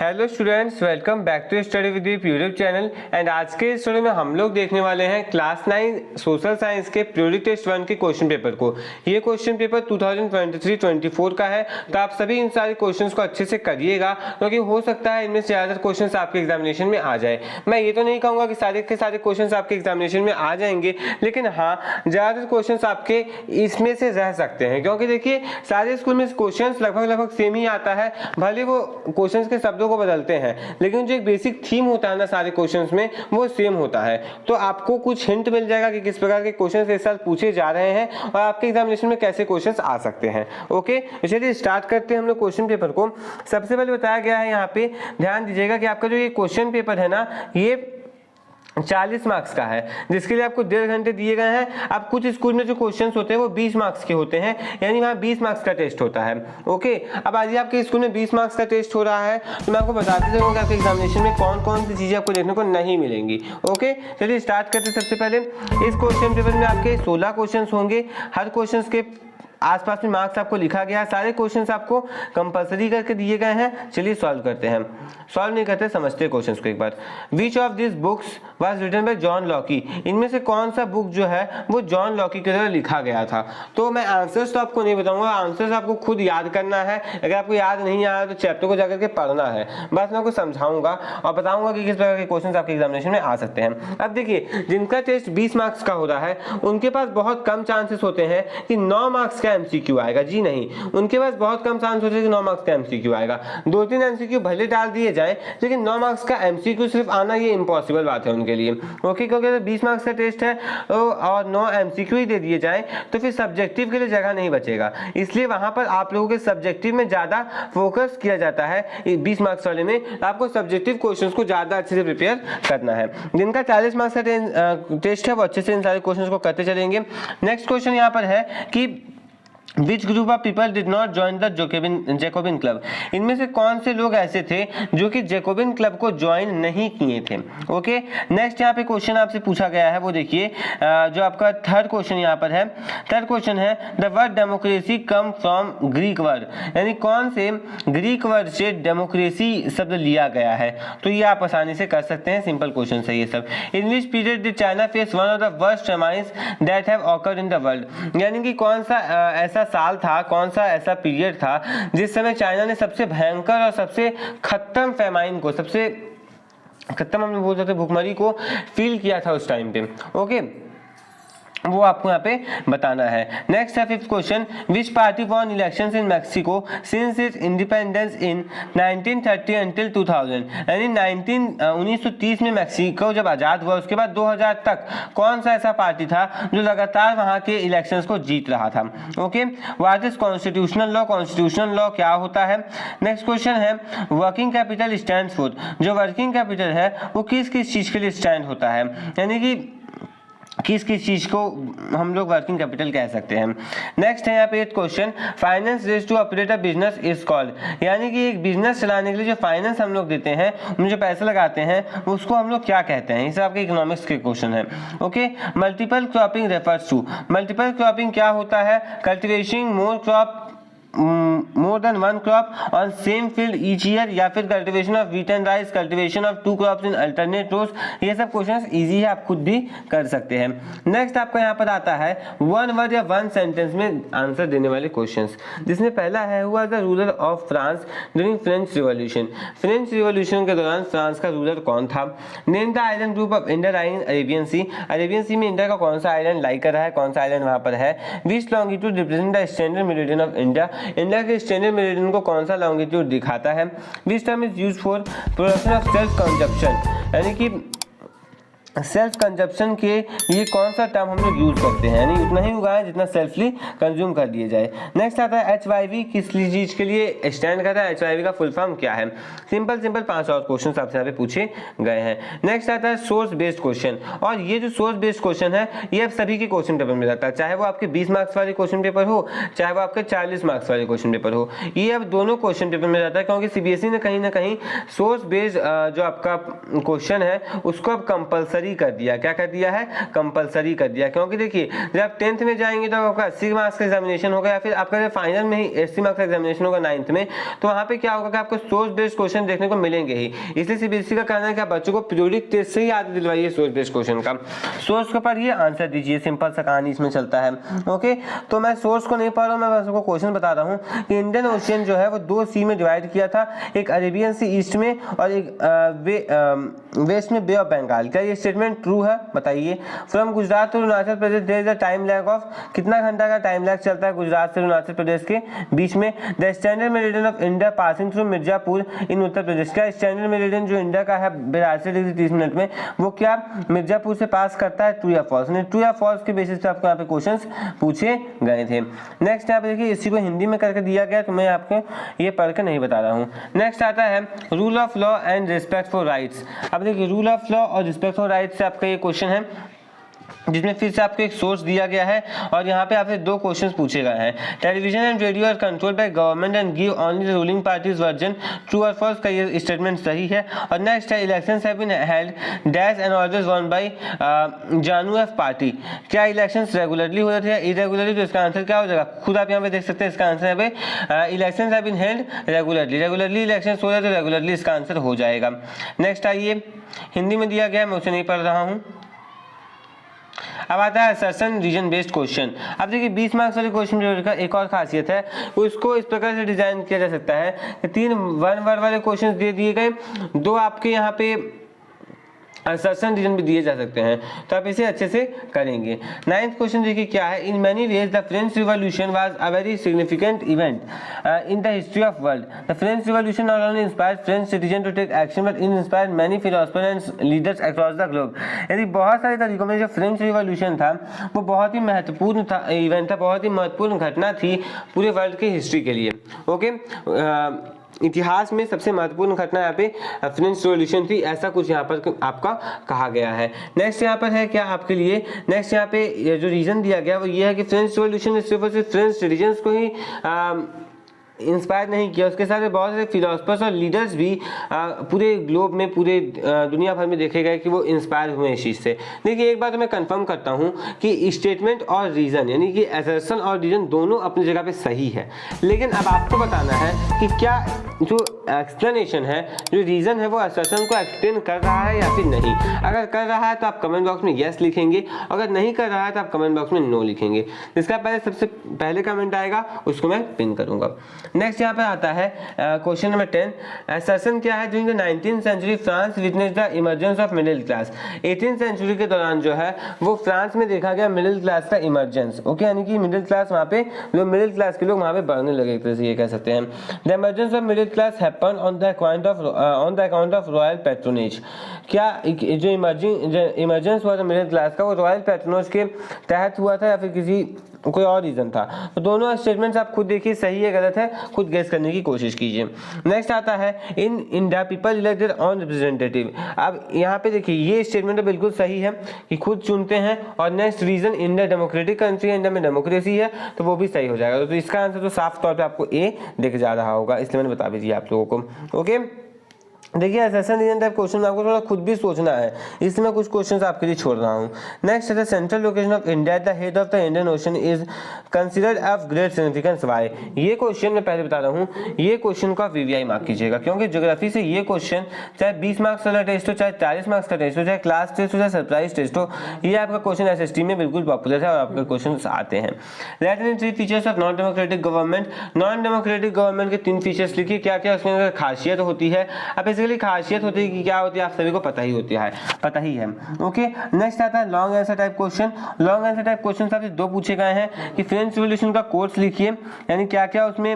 Hello students, welcome back to study with YouTube channel. And आज के study में हम लोग देखने वाले हैं क्लास 9 सोशल साइंस के प्योरिटी टेस्ट 1 के क्वेश्चन पेपर को। ये क्वेश्चन पेपर 2023-24 का है, तो आप सभी इन सारे क्वेश्चंस को अच्छे से करिएगा, क्योंकि हो सकता है इनमें से ज़्यादातर क्वेश्चंस आपके एग्जामिनेशन में आ जाए। मैं ये तो नहीं कहूँगा कि सारे के सारे क्वेश्चंस आपके एग्जामिनेशन में आ जाएंगे, लेकिन हाँ, ज़्यादातर क्वेश्चंस आपके इसमें से रह सकते हैं, क्योंकि देखिए सारे स्कूल में क्वेश्चंस लगभग सेम ही आता है। भले वो क्वेश्चंस के शब्दों को बदलते हैं, लेकिन जो एक बेसिक थीम होता है ना सारे क्वेश्चंस में, वो सेम होता है। तो आपको कुछ हिंट मिल जाएगा कि किस प्रकार के क्वेश्चंस इस साल पूछे जा रहे हैं और आपके एग्जामिनेशन में कैसे क्वेश्चंस आ सकते हैं। ओके, चलिए स्टार्ट करते हैं हम लोग क्वेश्चन पेपर को। सबसे पहले बताया गया है, यहाँ पे ध्यान दीजिएगा कि आपका जो ये क्वेश्चन पेपर है ना, ये 40 मार्क्स का है, जिसके लिए आपको 1.5 घंटे दिए गए हैं। अब कुछ स्कूल में जो क्वेश्चंस होते हैं वो 20 मार्क्स के होते हैं, यानी वहाँ 20 मार्क्स का टेस्ट होता है। ओके, अब आज आपके स्कूल में 20 मार्क्स का टेस्ट हो रहा है, तो मैं आपको बताते रहूँगा कि आपके एग्जामिनेशन में कौन कौन सी चीज़ें आपको देखने को नहीं मिलेंगी। ओके, चलिए स्टार्ट करते हैं। सबसे पहले इस क्वेश्चन पेपर में आपके 16 क्वेश्चन होंगे। हर क्वेश्चन के आसपास में मार्क्स आपको लिखा गया है। सारे क्वेश्चंस आपको कंपलसरी करके दिए गए हैं। चलिए सॉल्व करते हैं। सॉल्व नहीं करते, समझते हैं क्वेश्चंस को एक बार। Which of this books was written by John Locke? इनमें से कौन सा बुक जो है वो जॉन लॉकी के द्वारा लिखा गया था? तो मैं आंसर्स तो आपको नहीं बताऊंगा, आंसर्स आपको खुद याद करना है। अगर आपको याद नहीं आया तो चैप्टर को जाकर के पढ़ना है। बस मैं आपको समझाऊंगा और बताऊंगा कि किस प्रकार के क्वेश्चन आपके एग्जामिनेशन में आ सकते हैं। अब देखिए, जिनका टेस्ट 20 मार्क्स का हो रहा है उनके पास बहुत कम चांसेस होते हैं कि 9 मार्क्स का एमसीक्यू आएगा। जी नहीं, उनके पास बहुत कम चांस होते हैं कि 9 मार्क्स का एमसीक्यू आएगा। 2-3 एमसीक्यू भले डाल दिए जाए, लेकिन 9 मार्क्स का एमसीक्यू सिर्फ आना ये इम्पॉसिबल बात है उनके लिए। ओके, क्योंकि अगर 20 मार्क्स का टेस्ट है और 9 एमसीक्यू ही दे दिए जाए तो फिर सब्जेक्टिव के लिए जगह नहीं बचेगा। इसलिए वहां पर आप लोगों के सब्जेक्टिव में ज्यादा फोकस किया जाता है। 20 मार्क्स वाले में आपको सब्जेक्टिव क्वेश्चन को ज्यादा अच्छे से प्रिपेयर करना है। जिनका 40 मार्क्स का टेस्ट है वो अच्छे से इन सारे क्वेश्चन को करते चलेंगे। नेक्स्ट क्वेश्चन यहाँ पर है कि Which group of people did not join the Jacobin Club? इनमें से कौन से लोग ऐसे थे जो कि जैकोबिन क्लब को ज्वाइन नहीं किए थे? ओके, नेक्स्ट यहाँ पे क्वेश्चन आपसे पूछा गया है, वो देखिए जो आपका थर्ड क्वेश्चन यहाँ पर है। थर्ड क्वेश्चन है the word democracy come from Greek word, यानी कौन से ग्रीक वर्ड से डेमोक्रेसी शब्द लिया गया है? तो ये आप आसानी से कर सकते हैं, सिंपल क्वेश्चन है ये सब। In which period did China face one of the worst famines that have occurred in the world? यानी कि कौन सा ऐसा साल था, कौन सा ऐसा पीरियड था जिस समय चाइना ने सबसे भयंकर और सबसे खत्म फेमाइन को, सबसे खत्म हम बोल सकते भुखमरी को फील किया था उस टाइम पे। ओके, वो आपको यहाँ पे बताना है। नेक्स्ट है fifth question, which party won elections in Mexico since its independence in 1930 until 2000? यानी 1930 में मैक्सिको जब आज़ाद हुआ, उसके बाद 2000 तक कौन सा ऐसा पार्टी था जो लगातार वहाँ के इलेक्शंस को जीत रहा था? Okay, what is constitutional law? Constitutional law क्या होता है? नेक्स्ट क्वेश्चन है वर्किंग कैपिटल स्टैंड फॉर? जो वर्किंग कैपिटल है वो किस किस चीज़ के लिए स्टैंड होता है, यानी कि किस किस चीज को हम लोग वर्किंग कैपिटल कह सकते हैं? नेक्स्ट है यहाँ पे एक question, finance raise to operate a business is called? यानी कि एक बिजनेस चलाने के लिए जो फाइनेंस हम लोग देते हैं, उनमें जो पैसे लगाते हैं, उसको हम लोग क्या कहते हैं? इसे आपके इकोनॉमिक्स के क्वेश्चन है। Okay, multiple cropping refers to? Multiple cropping क्या होता है? Cultivating more crop more than one crop on same field each year, या फिर cultivation of wheat and rice, cultivation of 2 crops in alternate rows. ये सब questions easy है, आप खुद भी कर सकते हैं। नेक्स्ट आपका यहाँ पर आता है वन वर्ड या वन सेंटेंस में आंसर देने वाले क्वेश्चंस, जिसमें पहला है हुआ the ruler of France during French revolution? French revolution के दौरान फ्रांस का रूलर कौन था? Name the island group of India lying Arabian sea? Arabian sea में इंडिया का कौन सा आइलैंड लाई कर रहा है, कौन सा आइलैंड वहां पर है? Which longitude represent the standard meridian of India? India के स्टैंडर्ड मेरिडियन को कौन सा लॉन्गिट्यूड दिखाता है? Which term is used for production of self consumption? यानी कि सेल्फ कंजप्शन के लिए कौन सा टर्म हम लोग यूज करते हैं, यानी उतना ही उगाएं जितना सेल्फली कंज्यूम कर दिया जाए। नेक्स्ट आता है HIV किस चीज के लिए स्टैंड करता है? HIV का फुल फॉर्म क्या है? सिंपल 5 और क्वेश्चन आपसे यहाँ पे पूछे गए हैं। नेक्स्ट आता है सोर्स बेस्ड क्वेश्चन, और ये जो सोर्स बेस्ड क्वेश्चन है ये अब सभी के क्वेश्चन पेपर में रहता है, चाहे वो आपके 20 मार्क्स वाले क्वेश्चन पेपर हो, चाहे वो आपके 40 मार्क्स वाले क्वेश्चन पेपर हो, ये अब दोनों क्वेश्चन पेपर में रहता है, क्योंकि CBSE ने कहीं ना कहीं सोर्स बेस्ड जो आपका क्वेश्चन है उसको अब कंपल्सरी कंपलसरी कर दिया। क्या कर दिया है? कंपलसरी कर दिया। क्योंकि देखिए जब आप 10th में जाएंगे तो आपका 80 मार्क्स का एग्जामिनेशन होगा, या फिर आपका जब फाइनल में ही 80 मार्क्स का एग्जामिनेशन होगा 9th में, तो वहाँ पे क्या होगा कि आपको सोर्स बेस्ड क्वेश्चन देखने को मिलेंगे ही। इसलिए सीबीएसई का कहना है कि आप बच्चों को पीरियोडिक टेस्ट से ही आदत दिलवाइए सोर्स बेस्ड क्वेश्चन का। सोर्स के ऊपर ये आंसर दीजिए, सिंपल सा कहानी इसमें चलता है। ओके, तो मैं सोर्स को नहीं पढ़ रहा हूँ, मैं आपको क्वेश्चन बता रहा हूँ कि इंडियन ओशियन जो है वो 2 सी में डिवाइड किया था, एक अरेबियन सी ईस्ट में और एक वेस्ट में बे ऑफ बंगाल। क्या ये स्टेटमेंट ट्रू है? बताइए। From Gujarat to Arunachal Pradesh there is a time lag of, कितना घंटा का टाइम लैग चलता है गुजरात से अरुणाचल प्रदेश के बीच में? The standard meridian of India passing through Mirzapur in Uttar Pradesh. क्या स्टैंडर्ड मेरिडियन जो इंडिया का है 82 डिग्री 30 मिनट में, वो क्या मिर्जापुर से पास करता है? ट्रू या फॉल्स? ट्रू या फॉल्स के बेसिस पे आपको यहाँ पे क्वेश्चंस पूछे गए थे। नेक्स्ट यहाँ पे देखिए इसी को हिंदी में करके दिया गया, तो मैं आपको ये पढ़ के नहीं बता रहा हूँ। नेक्स्ट आता है rule of law and respect for rights. अब देखिए रूल ऑफ लॉ और रिस्पेक्ट फॉर राइट्स से आपका ये क्वेश्चन है, जिसमें फिर से आपको एक सोर्स दिया गया है और यहाँ पे आपसे 2 क्वेश्चंस पूछे गए हैं। Television and radio are controlled by government and give only the ruling parties version, true और फॉल्स? का ये स्टेटमेंट सही है। और नेक्स्ट है elections have been held dash and always won by जानू एफ पार्टी। क्या इलेक्शंस रेगुलरली हो रहे थे या इरेगुलरली? तो इसका आंसर क्या हो जाएगा? खुद आप यहाँ पे देख सकते हैं, इसका आंसर है elections have been held regularly. Regularly elections हो रहे तो रेगुलरली इसका आंसर हो जाएगा। नेक्स्ट आइए, हिंदी में दिया गया है, मैं उसे नहीं पढ़ रहा हूँ। अब आता है असर्शन रीजन बेस्ड क्वेश्चन। अब देखिए 20 मार्क्स वाले क्वेश्चन पेपर का एक और खासियत है, उसको इस प्रकार से डिजाइन किया जा सकता है कि 3 वन वर्ड वाले क्वेश्चन दे दिए गए, 2 आपके यहाँ पे असर्शन रीजन भी दिए जा सकते हैं, तो आप इसे अच्छे से करेंगे। 9th क्वेश्चन देखिए क्या है। In many ways the French revolution was a very significant event in the history of world. The French revolution not only inspired French citizen to take action but inspired many philosophers and leaders across the globe. यानी बहुत सारे तरीकों में जो French revolution था वो बहुत ही महत्वपूर्ण था, इवेंट था, बहुत ही महत्वपूर्ण घटना थी पूरे वर्ल्ड की हिस्ट्री के लिए। ओके, इतिहास में सबसे महत्वपूर्ण घटना यहाँ पे फ्रेंच रिवॉल्यूशन थी, ऐसा कुछ यहाँ पर आपका कहा गया है। नेक्स्ट यहाँ पर है क्या आपके लिए, नेक्स्ट यहाँ पे जो रीजन दिया गया वो ये है कि फ्रेंच रिवॉल्यूशन ने सिर्फ और सिर्फ फ्रेंच सिटीजन्स को ही इंस्पायर नहीं किया, उसके साथ बहुत सारे फिलोसफर्स और लीडर्स भी पूरे ग्लोब में, पूरे दुनिया भर में देखे गए कि वो इंस्पायर हुए इस चीज़ से। देखिए एक बात मैं कंफर्म करता हूँ कि स्टेटमेंट और रीज़न यानी कि असर्शन और रीज़न दोनों अपनी जगह पे सही है, लेकिन अब आपको बताना है कि क्या जो एक्सप्लेनेशन है, जो रीज़न है, वो असर्शन को एक्सप्लेन कर रहा है या फिर नहीं। अगर कर रहा है तो आप कमेंट बॉक्स में येस लिखेंगे, अगर नहीं कर रहा है तो आप कमेंट बॉक्स में नो लिखेंगे। जिसका सबसे पहले कमेंट आएगा उसको मैं पिन करूँगा। नेक्स्ट यहाँ पे आता है क्वेश्चन नंबर 10। असर्शन क्या है? During the 19th century France witness the emergence of middle class. 18th century के दौरान जो है वो फ्रांस में देखा गया मिडिल क्लास का इमर्जेंस। ओके, यानी कि मिडिल क्लास वहाँ पे लोग, मिडिल क्लास के लोग वहाँ पे बढ़ने लगे, एक तरह से ये कह सकते हैं। The emergence of middle class happened on the account of royal patronage. क्या जो इमर्जेंस हुआ था मिडिल क्लास का वो रॉयल पैट्रोनेज के तहत हुआ था या फिर किसी कोई और रीजन था? तो दोनों स्टेटमेंट्स आप खुद देखिए, सही है गलत है, खुद गेस करने की कोशिश कीजिए। नेक्स्ट आता है in India people elected on representative. अब यहाँ पे देखिए ये स्टेटमेंट तो बिल्कुल सही है कि खुद चुनते हैं, और next reason India democratic country है, इंडिया में डेमोक्रेसी है, तो वो भी सही हो जाएगा। तो इसका आंसर तो साफ तौर पर आपको ए दिख जा रहा होगा, इसलिए मैंने बता भी दिया आप लोगों को। ओके, देखिए असर्शन रीजन टाइप क्वेश्चन में आपको थोड़ा खुद भी सोचना है, इसलिए मैं कुछ क्वेश्चंस आपके लिए छोड़ रहा हूँ। नेक्स्ट है the central location of India at the head of the Indian Ocean is considered of great significance why. ये क्वेश्चन मैं पहले बता रहा हूँ, ये क्वेश्चन को आप वीवीआई मार्क कीजिएगा, क्योंकि ज्योग्राफी से ये क्वेश्चन चाहे 20 मार्क्स वाला टेस्ट हो, चाहे 40 मार्क्स का टेस्ट हो, चाहे क्लास टेस्ट हो, चाहे सरप्राइज टेस्ट हो, ये आपका क्वेश्चन एसएसटी में बिल्कुल पॉपुलर है और आपके क्वेश्चन आते हैं। Right in 3 features of non democratic government. Non democratic government के 3 फीचर्स लिखिए, क्या क्या उसके अंदर खासियत होती है। अब बेसिकली खासियत होती है कि क्या होती है आप सभी को पता ही है। ओके, नेक्स्ट आता है long answer type question. Long answer type question आपसे 2 पूछे गए हैं कि फ्रेंच रिवॉल्यूशन का कोर्स लिखिए, यानी क्या क्या उसमें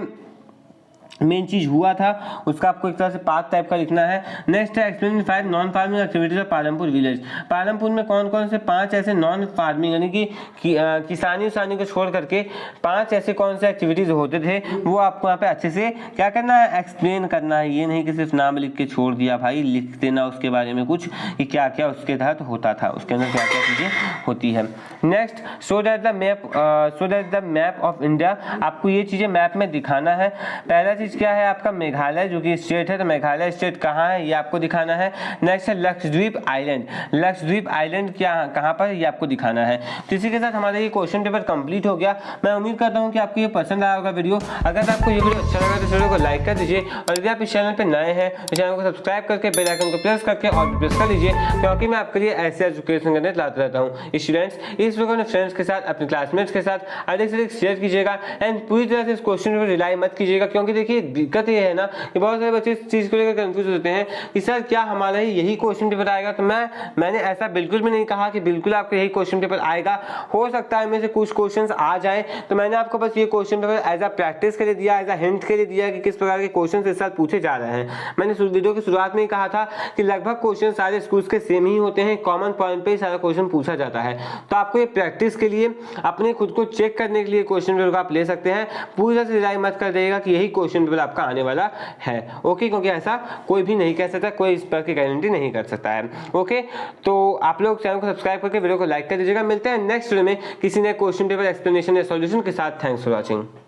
मेन चीज हुआ था उसका आपको एक तरह से पाथ टाइप का लिखना है। नेक्स्ट है explain 5 non farming activities of Palampur village. Palampur में कौन कौन से 5 ऐसे नॉन फार्मिंग यानी कि किसानी को छोड़ करके 5 ऐसे कौन से एक्टिविटीज होते थे, वो आपको यहाँ पे अच्छे से क्या करना है, एक्सप्लेन करना है। ये नहीं कि सिर्फ नाम लिख के छोड़ दिया, भाई लिख देना उसके बारे में कुछ कि क्या क्या उसके तहत होता था, उसके अंदर क्या क्या चीजें होती है। Next so that the map of India, आपको ये चीज़ें मैप में दिखाना है। पहला चीज़ क्या है आपका मेघालय, जो कि स्टेट है, तो मेघालय स्टेट कहाँ है ये आपको दिखाना है। नेक्स्ट है लक्षद्वीप आइलैंड, लक्षद्वीप आइलैंड क्या कहाँ पर ये आपको दिखाना है। तो इसी के साथ हमारा ये क्वेश्चन पेपर कंप्लीट हो गया। मैं उम्मीद करता हूँ कि आपको ये पसंद आया होगा वीडियो। अगर आपको ये वीडियो अच्छा लगा तो वीडियो को लाइक कर दीजिए, और यदि आप इस चैनल पर नए हैं तो चैनल को सब्सक्राइब करके बेल आइकन को प्रेस करके और प्रेस कर लीजिए, क्योंकि मैं आपके लिए ऐसे एजुकेशन कंटेंट लाता रहता हूँ। स्टूडेंट्स इस वीडियो को अपने फ्रेंड्स के साथ, अपने क्लासमेट्स के साथ अधिक से अधिक शेयर कीजिएगा एंड पूरी तरह से इस क्वेश्चन पर रिलाई मत कीजिएगा, क्योंकि देखिए दिक्कत ये है ना कि बहुत सारे बच्चे इस चीज़ को लेकर कंफ्यूज होते हैं कि सर क्या हमारा यही क्वेश्चन पेपर आएगा। तो मैंने ऐसा बिल्कुल भी नहीं कहा कि बिल्कुल आपको यही क्वेश्चन पेपर आएगा। हो सकता है इनमें से कुछ क्वेश्चंस आ जाए, तो मैंने आपको बस ये question paper as a practice के लिए दिया, एज अ हिंट के लिए दिया कि किस प्रकार के क्वेश्चन इस साल पूछे जा रहे हैं। मैंने वीडियो की शुरुआत में ही कहा था कि लगभग क्वेश्चन सारे स्कूल्स के सेम ही होते हैं, कॉमन पॉइंट पे ही सारा क्वेश्चन पूछा जाता है। तो आपको ये प्रैक्टिस के लिए, अपने खुद को चेक करने के लिए क्वेश्चन पेपर आप ले सकते हैं। पूरी तरह से रिलाई मत कर देगा कि यही क्वेश्चन पेपर आपका आने वाला है। ओके, क्योंकि ऐसा कोई भी नहीं कह सकता, कोई इस पर की गारंटी नहीं कर सकता है। ओके, तो आप लोग चैनल को सब्सक्राइब करके वीडियो को लाइक कर दीजिएगा। मिलते हैं नेक्स्ट वीडियो में किसी नए क्वेश्चन पेपर एक्सप्लेनेशन या सॉल्यूशन के साथ। Thanks for watching.